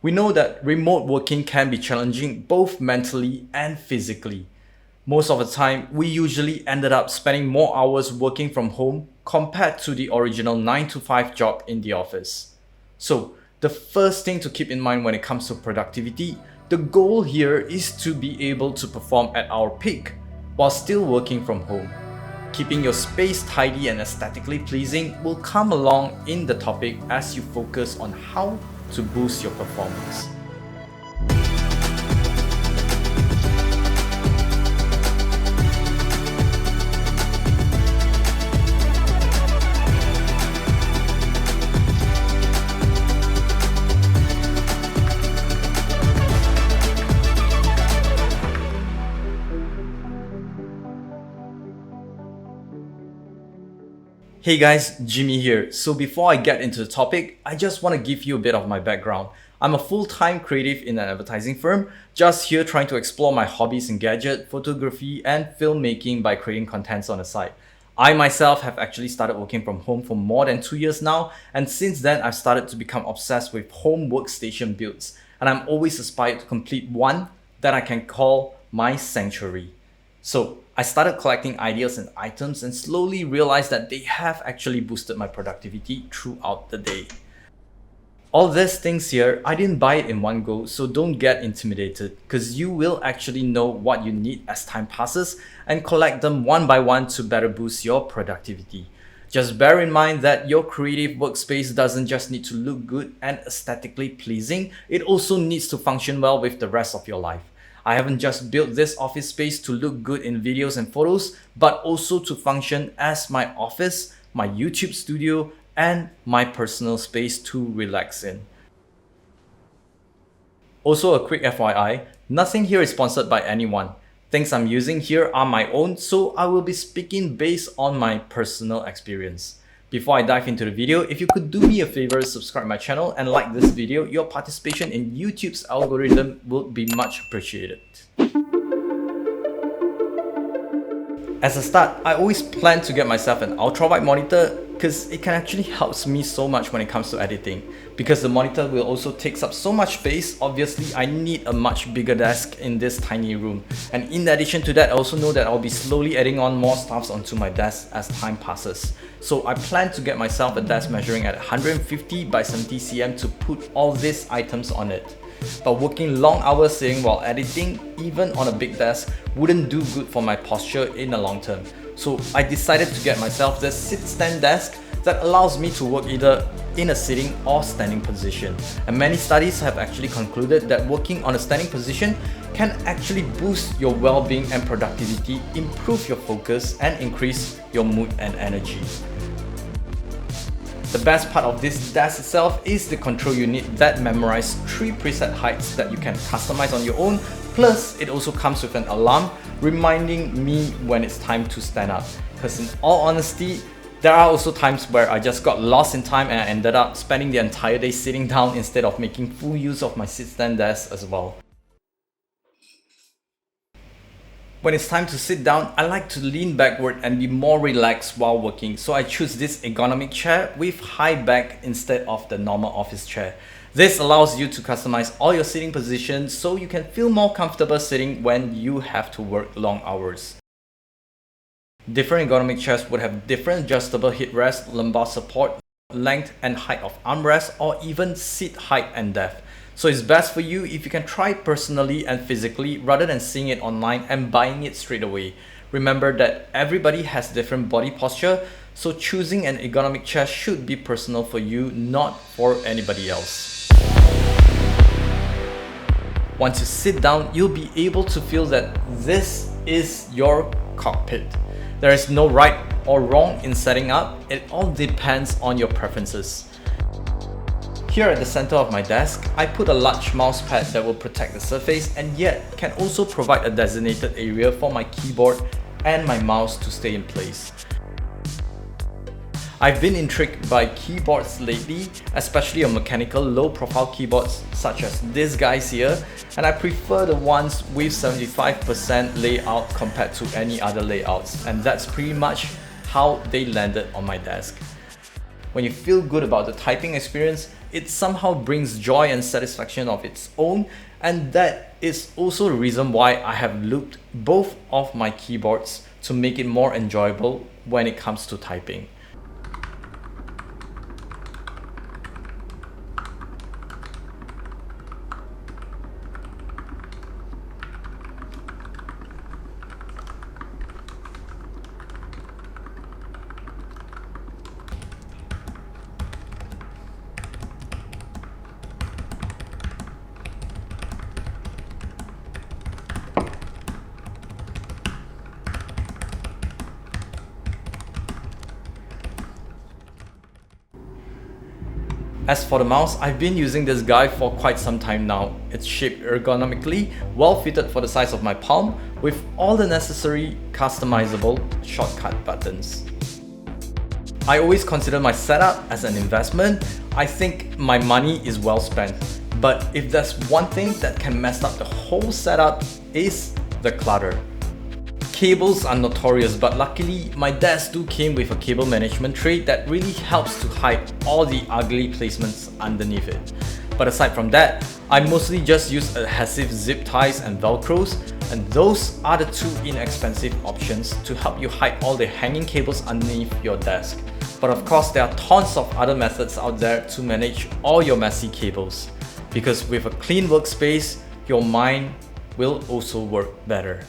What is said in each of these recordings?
We know that remote working can be challenging both mentally and physically. Most of the time, we usually ended up spending more hours working from home compared to the original 9 to 5 job in the office. So, the first thing to keep in mind when it comes to productivity, the goal here is to be able to perform at our peak while still working from home. Keeping your space tidy and aesthetically pleasing will come along in the topic as you focus on how to boost your performance. Hey guys, Jimmy here. So before I get into the topic, I just want to give you a bit of my background. I'm a full-time creative in an advertising firm, just here trying to explore my hobbies in gadget, photography, and filmmaking by creating contents on the side. I myself have actually started working from home for more than 2 years now, and since then I've started to become obsessed with home workstation builds, and I'm always aspired to complete one that I can call my sanctuary. So I started collecting ideas and items and slowly realized that they have actually boosted my productivity throughout the day. All these things here, I didn't buy it in one go, so don't get intimidated because you will actually know what you need as time passes and collect them one by one to better boost your productivity. Just bear in mind that your creative workspace doesn't just need to look good and aesthetically pleasing, it also needs to function well with the rest of your life. I haven't just built this office space to look good in videos and photos, but also to function as my office, my YouTube studio, and my personal space to relax in. Also a quick FYI, nothing here is sponsored by anyone. Things I'm using here are my own, so I will be speaking based on my personal experience. Before I dive into the video, if you could do me a favor, subscribe my channel and like this video, your participation in YouTube's algorithm would be much appreciated. As a start, I always plan to get myself an UltraWide monitor because it can actually help me so much when it comes to editing. Because the monitor will also take up so much space, obviously I need a much bigger desk in this tiny room. And in addition to that, I also know that I'll be slowly adding on more stuffs onto my desk as time passes. So I plan to get myself a desk measuring at 150 by 70 cm to put all these items on it. But working long hours sitting while editing, even on a big desk, wouldn't do good for my posture in the long term. So I decided to get myself this sit-stand desk that allows me to work either in a sitting or standing position. And many studies have actually concluded that working on a standing position can actually boost your well-being and productivity, improve your focus, and increase your mood and energy. The best part of this desk itself is the control unit that memorizes 3 preset heights that you can customize on your own. Plus, it also comes with an alarm reminding me when it's time to stand up. Because in all honesty, there are also times where I just got lost in time and I ended up spending the entire day sitting down instead of making full use of my sit-stand desk as well. When it's time to sit down, I like to lean backward and be more relaxed while working, so I choose this ergonomic chair with high back instead of the normal office chair. This allows you to customize all your sitting positions so you can feel more comfortable sitting when you have to work long hours. Different ergonomic chairs would have different adjustable headrest, lumbar support, length and height of armrest, or even seat height and depth. So it's best for you if you can try it personally and physically rather than seeing it online and buying it straight away. Remember that everybody has different body posture, so choosing an ergonomic chair should be personal for you, not for anybody else. Once you sit down, you'll be able to feel that this is your cockpit. There is no right or wrong in setting up, it all depends on your preferences. Here at the center of my desk, I put a large mouse pad that will protect the surface and yet can also provide a designated area for my keyboard and my mouse to stay in place. I've been intrigued by keyboards lately, especially on mechanical low-profile keyboards such as these guys here, and I prefer the ones with 75% layout compared to any other layouts, and that's pretty much how they landed on my desk. When you feel good about the typing experience, it somehow brings joy and satisfaction of its own, and that is also the reason why I have looped both of my keyboards to make it more enjoyable when it comes to typing. As for the mouse, I've been using this guy for quite some time now. It's shaped ergonomically, well fitted for the size of my palm, with all the necessary customizable shortcut buttons. I always consider my setup as an investment. I think my money is well spent. But if there's one thing that can mess up the whole setup, is the clutter. Cables are notorious, but luckily my desk do came with a cable management tray that really helps to hide all the ugly placements underneath it. But aside from that, I mostly just use adhesive zip ties and velcros, and those are the two inexpensive options to help you hide all the hanging cables underneath your desk. But of course, there are tons of other methods out there to manage all your messy cables, because with a clean workspace, your mind will also work better.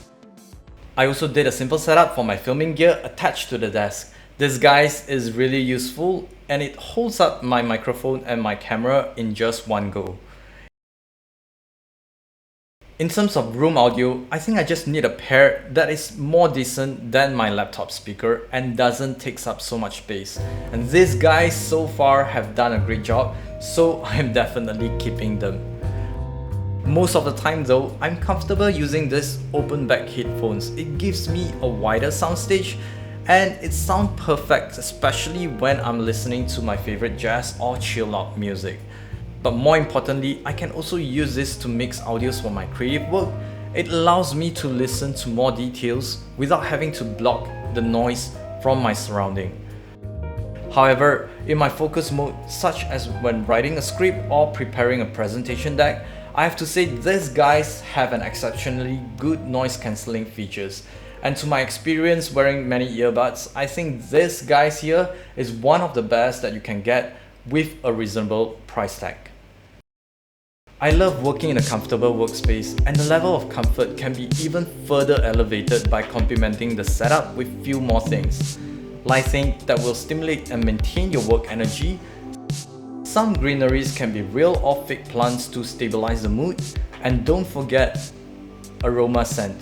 I also did a simple setup for my filming gear attached to the desk. This guys is really useful, and it holds up my microphone and my camera in just one go. In terms of room audio, I think I just need a pair that is more decent than my laptop speaker and doesn't take up so much space. And these guys so far have done a great job, so I'm definitely keeping them. Most of the time though, I'm comfortable using this open back headphones. It gives me a wider soundstage and it sounds perfect, especially when I'm listening to my favorite jazz or chill out music. But more importantly, I can also use this to mix audios for my creative work. It allows me to listen to more details without having to block the noise from my surrounding. However, in my focus mode, such as when writing a script or preparing a presentation deck, I have to say these guys have an exceptionally good noise cancelling features. And to my experience wearing many earbuds, I think this guys here is one of the best that you can get with a reasonable price tag. I love working in a comfortable workspace, and the level of comfort can be even further elevated by complementing the setup with few more things. Lighting that will stimulate and maintain your work energy. Some greeneries can be real or fake plants to stabilize the mood, and don't forget aroma scent.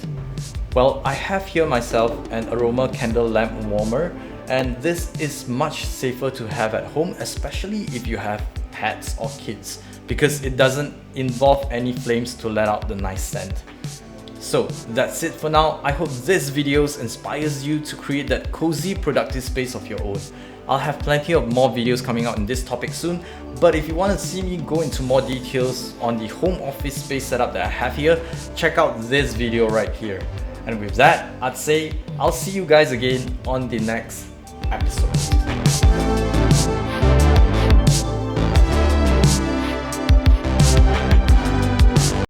Well, I have here myself an aroma candle lamp warmer, and this is much safer to have at home, especially if you have pets or kids, because it doesn't involve any flames to let out the nice scent. So that's it for now. I hope this video inspires you to create that cozy, productive space of your own. I'll have plenty of more videos coming out in this topic soon, but if you want to see me go into more details on the home office space setup that I have here, check out this video right here. And with that, I'd say I'll see you guys again on the next episode.